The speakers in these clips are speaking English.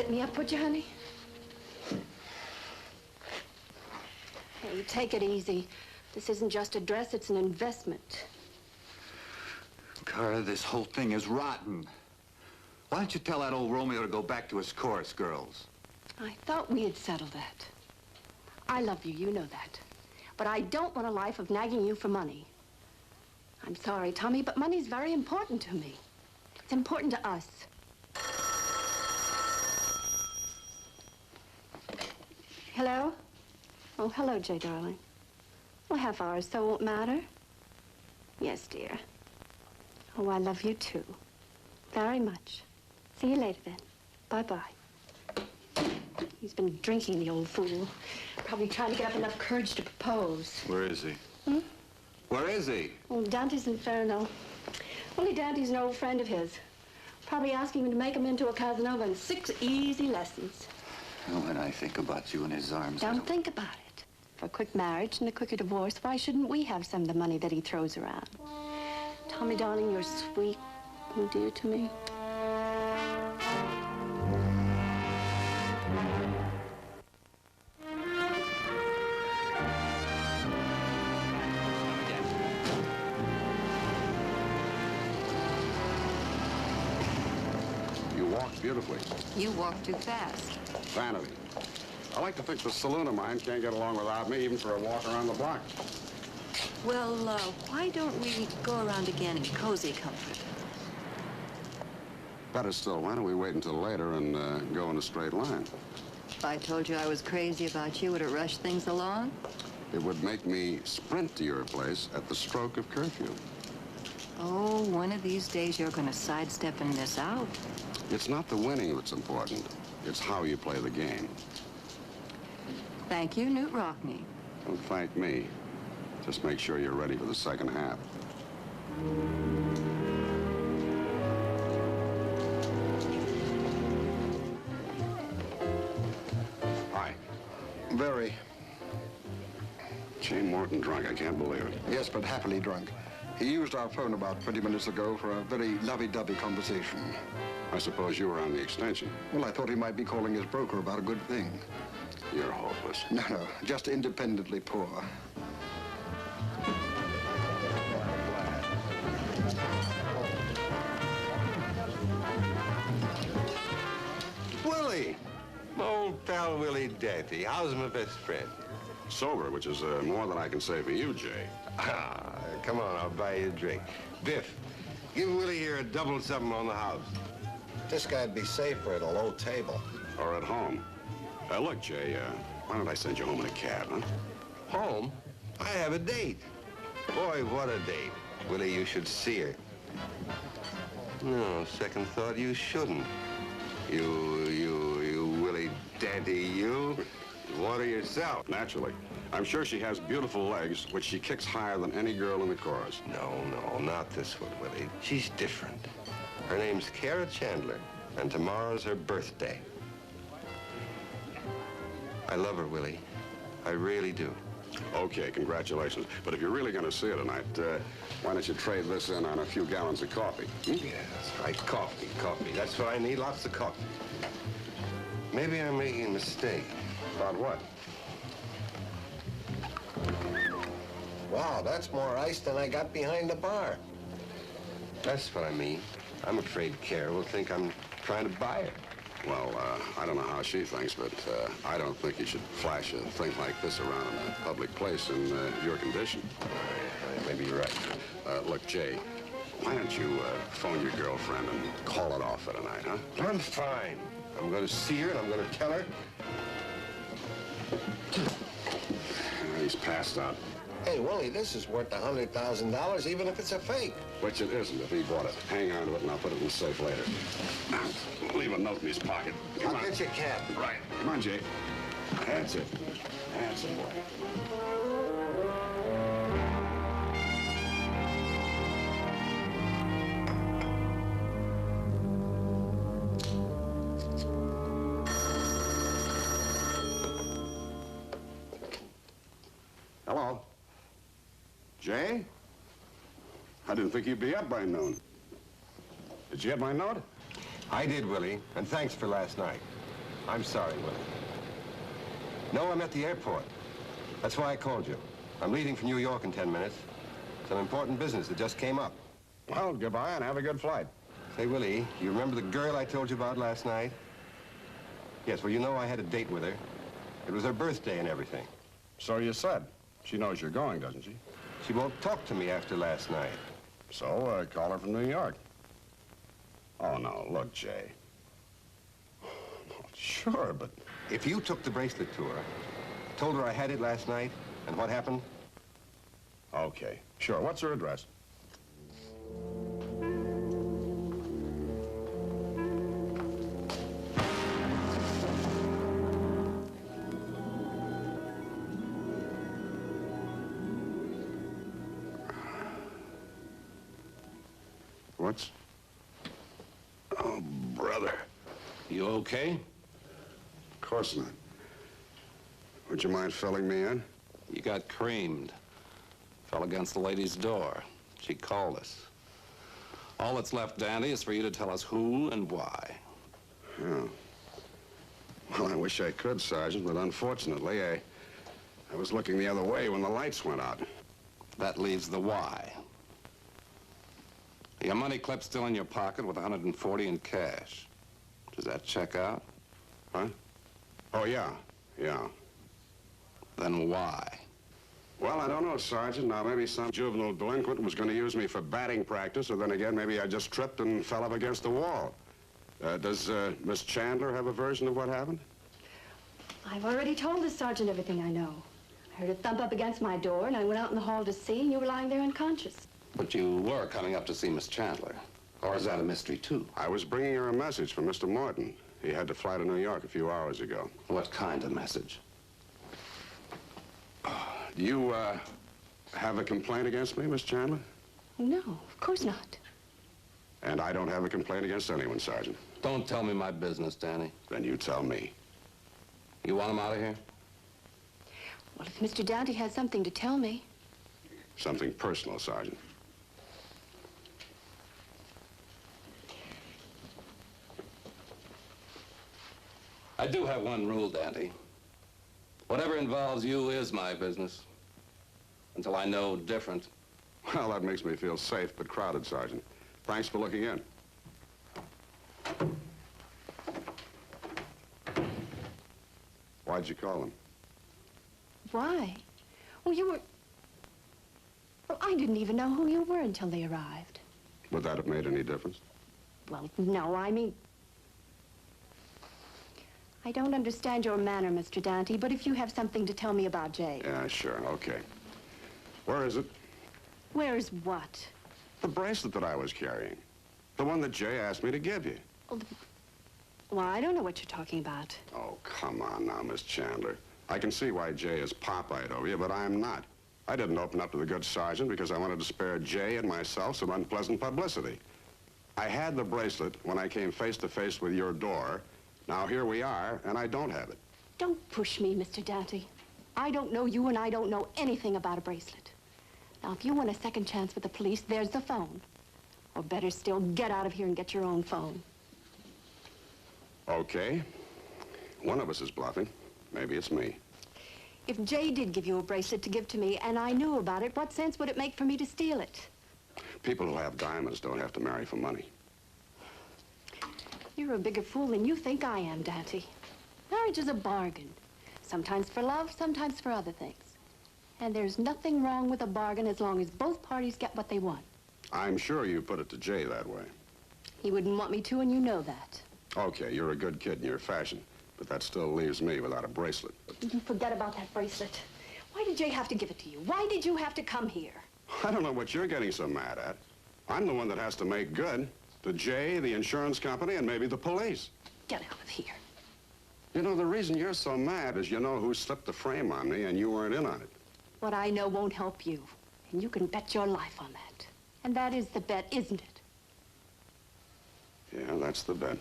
get me up, would you, honey? Hey, take it easy. This isn't just a dress, it's an investment. Cara, this whole thing is rotten. Why don't you tell that old Romeo to go back to his chorus girls? I thought we had settled that. I love you, you know that. But I don't want a life of nagging you for money. I'm sorry, Tommy, but money's very important to me. It's important to us. Hello? Oh, hello, Jay, darling. Well, half hour or so won't matter. Yes, dear. Oh, I love you, too. Very much. See you later, then. Bye-bye. He's been drinking, the old fool. Probably trying to get up enough courage to propose. Where is he? Hmm? Where is he? Oh, Dante's Inferno. Only Dante's an old friend of his. Probably asking him to make him into a Casanova in 6 easy lessons. Oh, when I think about you in his arms... Don't think about it. For a quick marriage and a quicker divorce, why shouldn't we have some of the money that he throws around? Tommy, darling, you're sweet and dear to me. You walked beautifully. You walk too fast. Vanity. I like to think the saloon of mine can't get along without me, even for a walk around the block. Well, why don't we go around again in cozy comfort? Better still, why don't we wait until later and go in a straight line? If I told you I was crazy about you, would it rush things along? It would make me sprint to your place at the stroke of curfew. Oh, one of these days you're going to sidestep and miss out. It's not the winning that's important. It's how you play the game. Thank you, Newt Rockney. Don't thank me. Just make sure you're ready for the second half. Hi. Very. Jay Morton drunk, I can't believe it. Yes, but happily drunk. He used our phone about 20 minutes ago for a very lovey-dovey conversation. I suppose you were on the extension. Well, I thought he might be calling his broker about a good thing. You're hopeless. No, just independently poor. Willie! My old pal Willie Dante. How's my best friend? Sober, which is more than I can say for you, Jay. Ah, come on, I'll buy you a drink. Biff, give Willie here a double something on the house. This guy'd be safer at a low table. Or at home. Look, Jay, why don't I send you home in a cab, huh? Home? I have a date. Boy, what a date. Willie, you should see her. No, second thought, you shouldn't. You, Willie Dante, you. Want her yourself. Naturally. I'm sure she has beautiful legs, which she kicks higher than any girl in the chorus. No, not this one, Willie. She's different. Her name's Kara Chandler, and tomorrow's her birthday. I love her, Willie. I really do. Okay, congratulations. But if you're really going to see her tonight, why don't you trade this in on a few gallons of coffee? Yeah, that's right. Coffee. That's what I need, lots of coffee. Maybe I'm making a mistake. About what? Wow, that's more ice than I got behind the bar. That's what I mean. I'm afraid Kara will think I'm trying to buy her. Well, I don't know how she thinks, but I don't think you should flash a thing like this around in a public place in your condition. All right, maybe you're right. Look, Jay, why don't you phone your girlfriend and call it off for tonight, huh? I'm fine. I'm going to see her, and I'm going to tell her. He's passed out. Hey, Willie, this is worth $100,000, even if it's a fake. Which it isn't if he bought it. Hang on to it, and I'll put it in the safe later. Leave a note in his pocket. Come I'll on. get you a cab. Right. Come on, Jay. That's it. That's it, boy. Hello? Jay? I didn't think you'd be up by noon. Did you get my note? I did, Willie, and thanks for last night. I'm sorry, Willie. No, I'm at the airport. That's why I called you. I'm leaving for New York in 10 minutes. Some important business that just came up. Well, goodbye and have a good flight. Say, Willie, you remember the girl I told you about last night? Yes, well, you know I had a date with her. It was her birthday and everything. So you said. She knows you're going, doesn't she? She won't talk to me after last night. So, call her from New York. Oh, no, look, Jay. Sure, but... If you took the bracelet to her, told her I had it last night, and what happened? Okay, sure. What's her address? What's... Oh, brother. You okay? Of course not. Would you mind filling me in? You got creamed. Fell against the lady's door. She called us. All that's left, Dante, is for you to tell us who and why. Yeah. Well, I wish I could, Sergeant, but unfortunately, I was looking the other way when the lights went out. That leaves the why. Your money clip's still in your pocket with 140 in cash. Does that check out? Huh? Oh, yeah. Yeah. Then why? Well, I don't know, Sergeant. Now, maybe some juvenile delinquent was going to use me for batting practice, or then again, maybe I just tripped and fell up against the wall. Does Miss Chandler have a version of what happened? I've already told the sergeant everything I know. I heard a thump up against my door, and I went out in the hall to see, and you were lying there unconscious. But you were coming up to see Miss Chandler. Or is that a mystery, too? I was bringing her a message from Mr. Morton. He had to fly to New York a few hours ago. What kind of message? Do you, have a complaint against me, Miss Chandler? No, of course not. And I don't have a complaint against anyone, Sergeant. Don't tell me my business, Danny. Then you tell me. You want him out of here? Well, if Mr. Dante has something to tell me. Something personal, Sergeant. I do have one rule, Dante. Whatever involves you is my business. Until I know different. Well, that makes me feel safe but crowded, Sergeant. Thanks for looking in. Why'd you call him? Why? Well, you were... Well, I didn't even know who you were until they arrived. Would that have made any difference? Well, no, I mean... I don't understand your manner, Mr. Dante, but if you have something to tell me about Jay... Yeah, sure, okay. Where is it? Where's what? The bracelet that I was carrying. The one that Jay asked me to give you. Well, I don't know what you're talking about. Oh, come on now, Miss Chandler. I can see why Jay is pop-eyed over you, but I'm not. I didn't open up to the good sergeant because I wanted to spare Jay and myself some unpleasant publicity. I had the bracelet when I came face to face with your door. Now here we are, and I don't have it. Don't push me, Mr. Dante. I don't know you, and I don't know anything about a bracelet. Now, if you want a second chance with the police, there's the phone. Or better still, get out of here and get your own phone. Okay. One of us is bluffing. Maybe it's me. If Jay did give you a bracelet to give to me, and I knew about it, what sense would it make for me to steal it? People who have diamonds don't have to marry for money. You're a bigger fool than you think I am, Dante. Marriage is a bargain. Sometimes for love, sometimes for other things. And there's nothing wrong with a bargain as long as both parties get what they want. I'm sure you put it to Jay that way. He wouldn't want me to, and you know that. Okay, you're a good kid in your fashion, but that still leaves me without a bracelet. You forget about that bracelet. Why did Jay have to give it to you? Why did you have to come here? I don't know what you're getting so mad at. I'm the one that has to make good. To Jay, the insurance company, and maybe the police. Get out of here. You know, the reason you're so mad is you know who slipped the frame on me, and you weren't in on it. What I know won't help you. And you can bet your life on that. And that is the bet, isn't it? Yeah, that's the bet.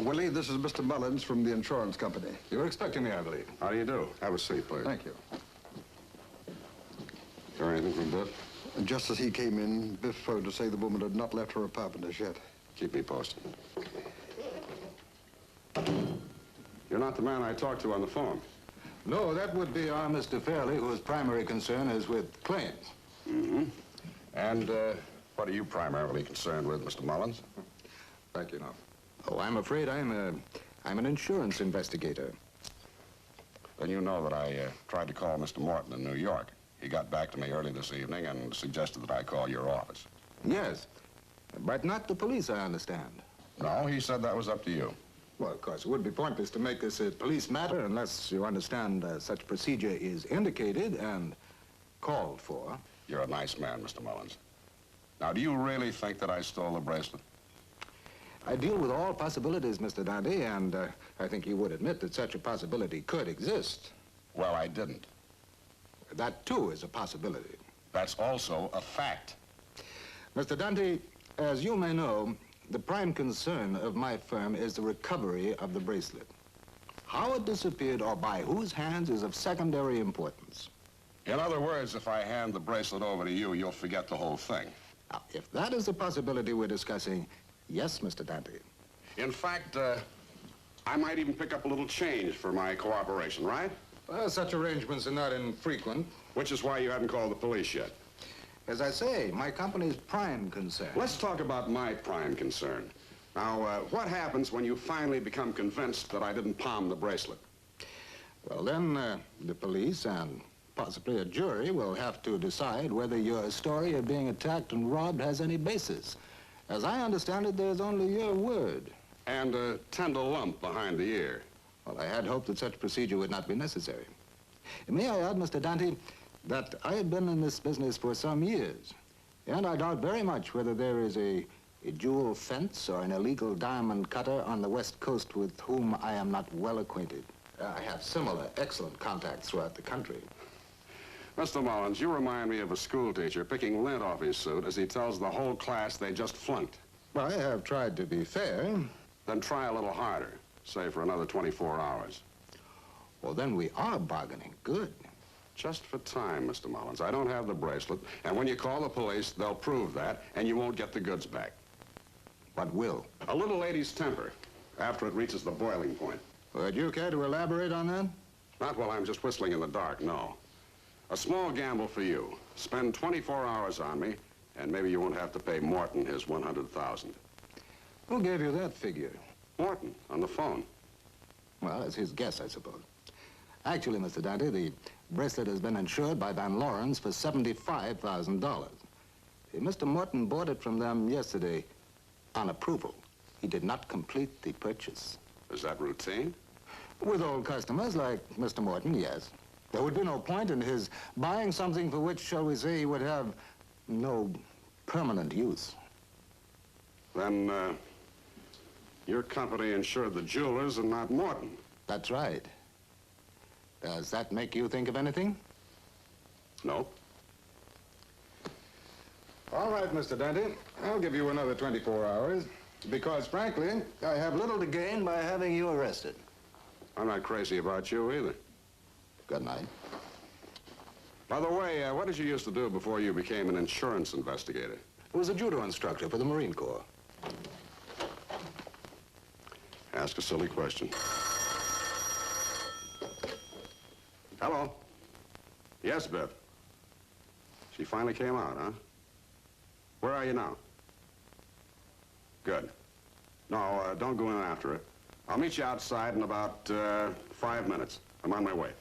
Willie, this is Mr. Mullins from the insurance company. You were expecting me, I believe. How do you do? Have a seat, please. Thank you. Hear anything from Biff? And just as he came in, Biff phoned to say the woman had not left her apartment as yet. Keep me posted. You're not the man I talked to on the phone. No, that would be our Mr. Fairley, whose primary concern is with claims. Mm-hmm. And what are you primarily concerned with, Mr. Mullins? Thank you, no. Oh, I'm afraid I'm an insurance investigator. Then you know that I tried to call Mr. Morton in New York. He got back to me early this evening and suggested that I call your office. Yes, but not the police, I understand. No, he said that was up to you. Well, of course, it would be pointless to make this a police matter unless you understand such procedure is indicated and called for. You're a nice man, Mr. Mullins. Now, do you really think that I stole the bracelet? I deal with all possibilities, Mr. Dante, and I think you would admit that such a possibility could exist. Well, I didn't. That, too, is a possibility. That's also a fact. Mr. Dante, as you may know, the prime concern of my firm is the recovery of the bracelet. How it disappeared or by whose hands is of secondary importance. In other words, if I hand the bracelet over to you, you'll forget the whole thing. Now, if that is the possibility we're discussing, yes, Mr. Dante. In fact, I might even pick up a little change for my cooperation, right? Well, such arrangements are not infrequent. Which is why you haven't called the police yet. As I say, my company's prime concern. Let's talk about my prime concern. Now, what happens when you finally become convinced that I didn't palm the bracelet? Well, then, the police and possibly a jury will have to decide whether your story of being attacked and robbed has any basis. As I understand it, there's only your word. And a tender lump behind the ear. Well, I had hoped that such procedure would not be necessary. May I add, Mr. Dante, that I have been in this business for some years, and I doubt very much whether there is a jewel fence or an illegal diamond cutter on the West Coast with whom I am not well acquainted. I have similar excellent contacts throughout the country. Mr. Mullins, you remind me of a school teacher picking lint off his suit as he tells the whole class they just flunked. Well, I have tried to be fair. Then try a little harder, say for another 24 hours. Well, then we are bargaining. Good. Just for time, Mr. Mullins. I don't have the bracelet, and when you call the police, they'll prove that, and you won't get the goods back. What will? A little lady's temper, after it reaches the boiling point. Would you care to elaborate on that? Not while I'm just whistling in the dark, no. A small gamble for you. Spend 24 hours on me, and maybe you won't have to pay Morton his $100,000. Who gave you that figure? Morton, on the phone. Well, it's his guess, I suppose. Actually, Mr. Dante, the bracelet has been insured by Van Lawrence for $75,000. Mr. Morton bought it from them yesterday on approval. He did not complete the purchase. Is that routine? With old customers like Mr. Morton, yes. There would be no point in his buying something for which, shall we say, he would have no permanent use. Then, your company insured the jewelers and not Morton. That's right. Does that make you think of anything? No. All right, Mr. Dante. I'll give you another 24 hours. Because, frankly, I have little to gain by having you arrested. I'm not crazy about you either. Good night. By the way, what did you used to do before you became an insurance investigator? I was a judo instructor for the Marine Corps. Ask a silly question. Hello? Yes, Biff. She finally came out, huh? Where are you now? Good. No, don't go in after her. I'll meet you outside in about 5 minutes. I'm on my way.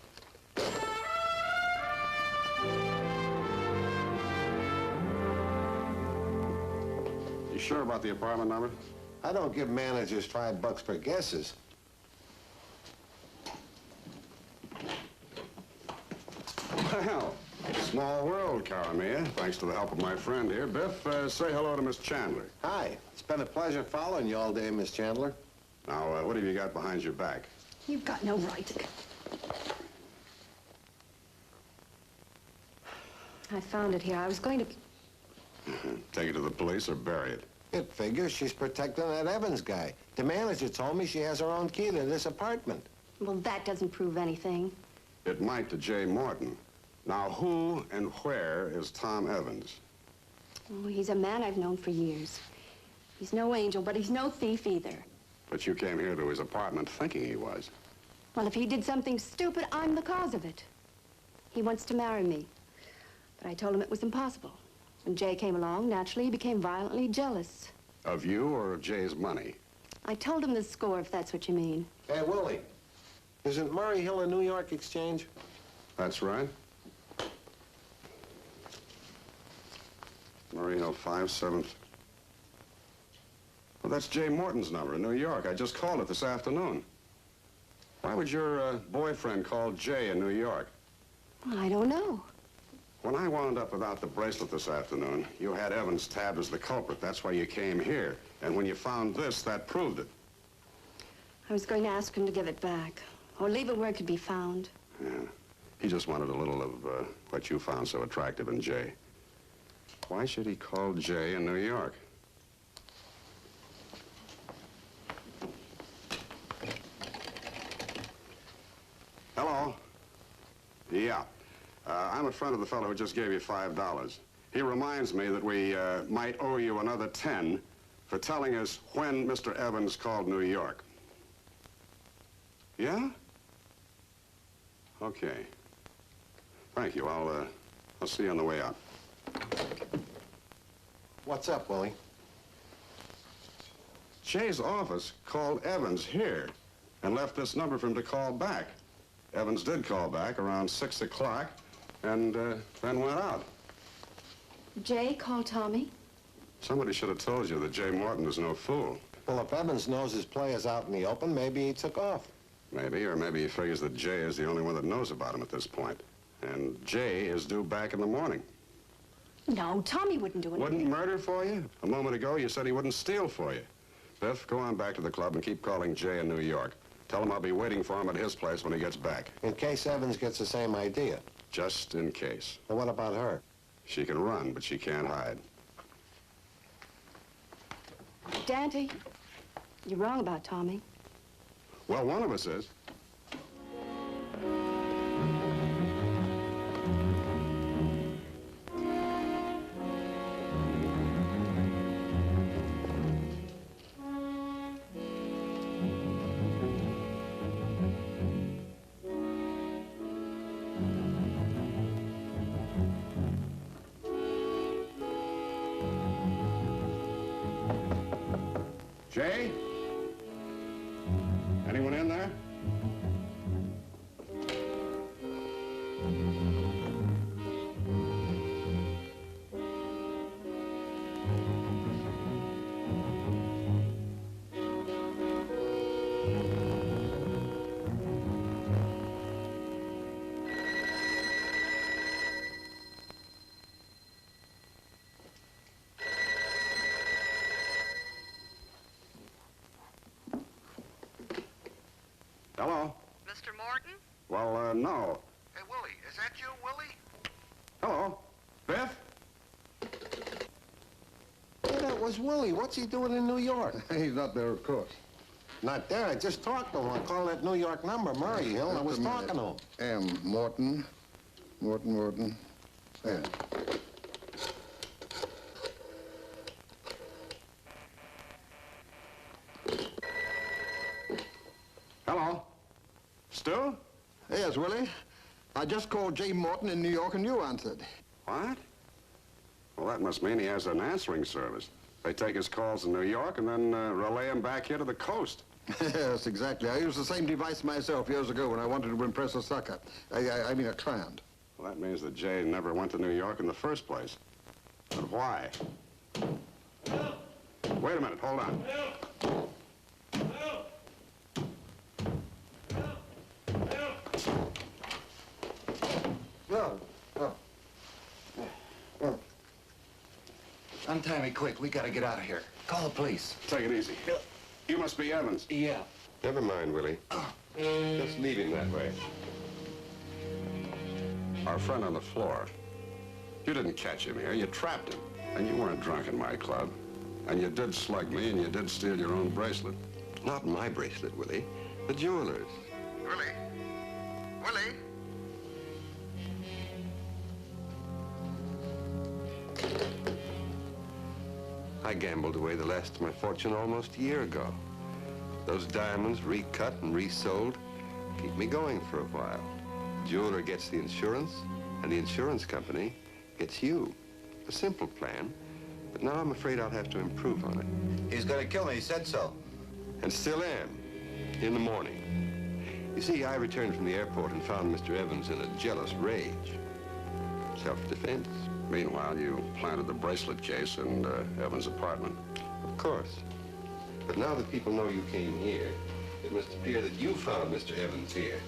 You sure about the apartment number? I don't give managers $5 for guesses. Well, small world, Caramia. Thanks to the help of my friend here. Biff, say hello to Miss Chandler. Hi. It's been a pleasure following you all day, Miss Chandler. Now, what have you got behind your back? You've got no right. I found it here. I was going to... Take it to the police or bury it? It figures she's protecting that Evans guy. The manager told me she has her own key to this apartment. Well, that doesn't prove anything. It might to Jay Morton. Now, who and where is Tom Evans? Oh, he's a man I've known for years. He's no angel, but he's no thief either. But you came here to his apartment thinking he was. Well, if he did something stupid, I'm the cause of it. He wants to marry me, but I told him it was impossible. When Jay came along, naturally, he became violently jealous. Of you or of Jay's money? I told him the score, if that's what you mean. Hey, Willie, isn't Murray Hill a New York exchange? That's right. Murray Hill, 5/7. Well, that's Jay Morton's number in New York. I just called it this afternoon. Why would your boyfriend call Jay in New York? Well, I don't know. When I wound up without the bracelet this afternoon, you had Evans tabbed as the culprit. That's why you came here. And when you found this, that proved it. I was going to ask him to give it back, or leave it where it could be found. Yeah. He just wanted a little of what you found so attractive in Jay. Why should he call Jay in New York? Hello? Yeah. I'm a friend of the fellow who just gave you $5. He reminds me that we might owe you another 10 for telling us when Mr. Evans called New York. Yeah? Okay. Thank you. I'll see you on the way out. What's up, Willie? Jay's office called Evans here and left this number for him to call back. Evans did call back around 6 o'clock and then went out. Jay called Tommy? Somebody should have told you that Jay Morton is no fool. Well, if Evans knows his play is out in the open, maybe he took off. Maybe, or maybe he figures that Jay is the only one that knows about him at this point. And Jay is due back in the morning. No, Tommy wouldn't do anything. Wouldn't murder for you? A moment ago, you said he wouldn't steal for you. Biff, go on back to the club and keep calling Jay in New York. Tell him I'll be waiting for him at his place when he gets back. In case Evans gets the same idea. Just in case. Well, what about her? She can run, but she can't hide. Dante, you're wrong about Tommy. Well, one of us is. Jay? Anyone in there? Hello? Mr. Morton? Well, no. Hey, Willie, is that you, Willie? Hello? Biff? Hey, that was Willie. What's he doing in New York? He's not there, of course. Not there. I just talked to him. I called that New York number, Murray Hill, and I was talking to him. Morton. Morton. Yeah. Hello? Stu? Yes, Willie. I just called Jay Morton in New York and you answered. What? Well, that must mean he has an answering service. They take his calls in New York and then relay them back here to the coast. Yes, exactly. I used the same device myself years ago when I wanted to impress a sucker. I mean a client. Well, that means that Jay never went to New York in the first place. But why? Wait a minute, hold on. Untie me quick. We gotta get out of here. Call the police. Take it easy. You must be Evans. Yeah. Never mind, Willie. Just leave him that way. Our friend on the floor. You didn't catch him here. You trapped him. And you weren't drunk in my club. And you did slug me, and you did steal your own bracelet. Not my bracelet, Willie. The jeweler's. Willie? Willie? I gambled away the last of my fortune almost a year ago. Those diamonds, recut and resold, keep me going for a while. The jeweler gets the insurance, and the insurance company gets you. A simple plan, but now I'm afraid I'll have to improve on it. He's gonna kill me, he said so. And still am, in the morning. You see, I returned from the airport and found Mr. Evans in a jealous rage. Self-defense. Meanwhile, you planted the bracelet case in Evans' apartment. Of course. But now that people know you came here, it must appear that you found Mr. Evans here.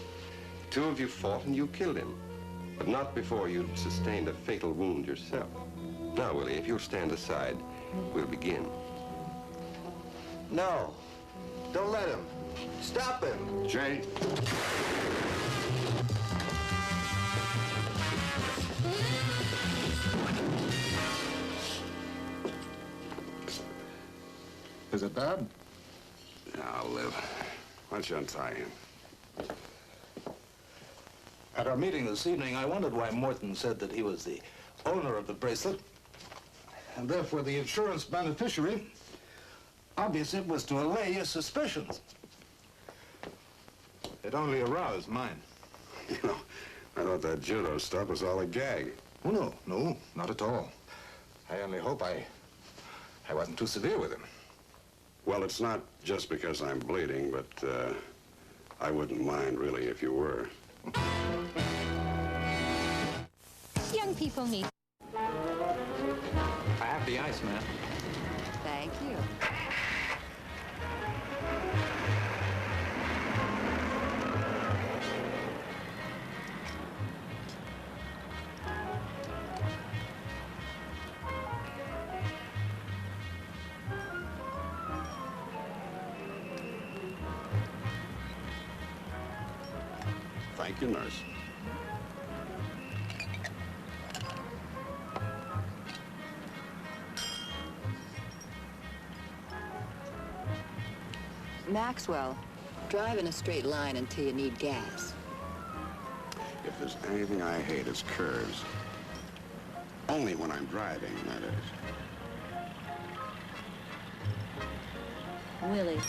The two of you fought and you killed him, but not before you'd sustained a fatal wound yourself. Now, Willie, if you'll stand aside, we'll begin. No. Don't let him. Stop him. Jay? Is it bad? Yeah, I'll live. Why don't you untie him? At our meeting this evening, I wondered why Morton said that he was the owner of the bracelet, and therefore the insurance beneficiary. Obviously, it was to allay his suspicions. It only aroused mine. You know, I thought that judo stuff was all a gag. Oh, no, not at all. I only hope I wasn't too severe with him. Well, it's not just because I'm bleeding, but I wouldn't mind, really, if you were. Young people need... I have the ice, man. Thank you. Thank you, nurse. Maxwell, drive in a straight line until you need gas. If there's anything I hate, it's curves. Only when I'm driving, that is. Willie,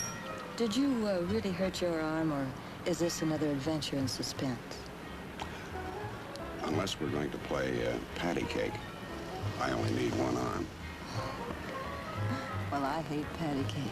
did you really hurt your arm, or is this another adventure in suspense? Unless we're going to play patty cake, I only need one arm. Well, I hate patty cake.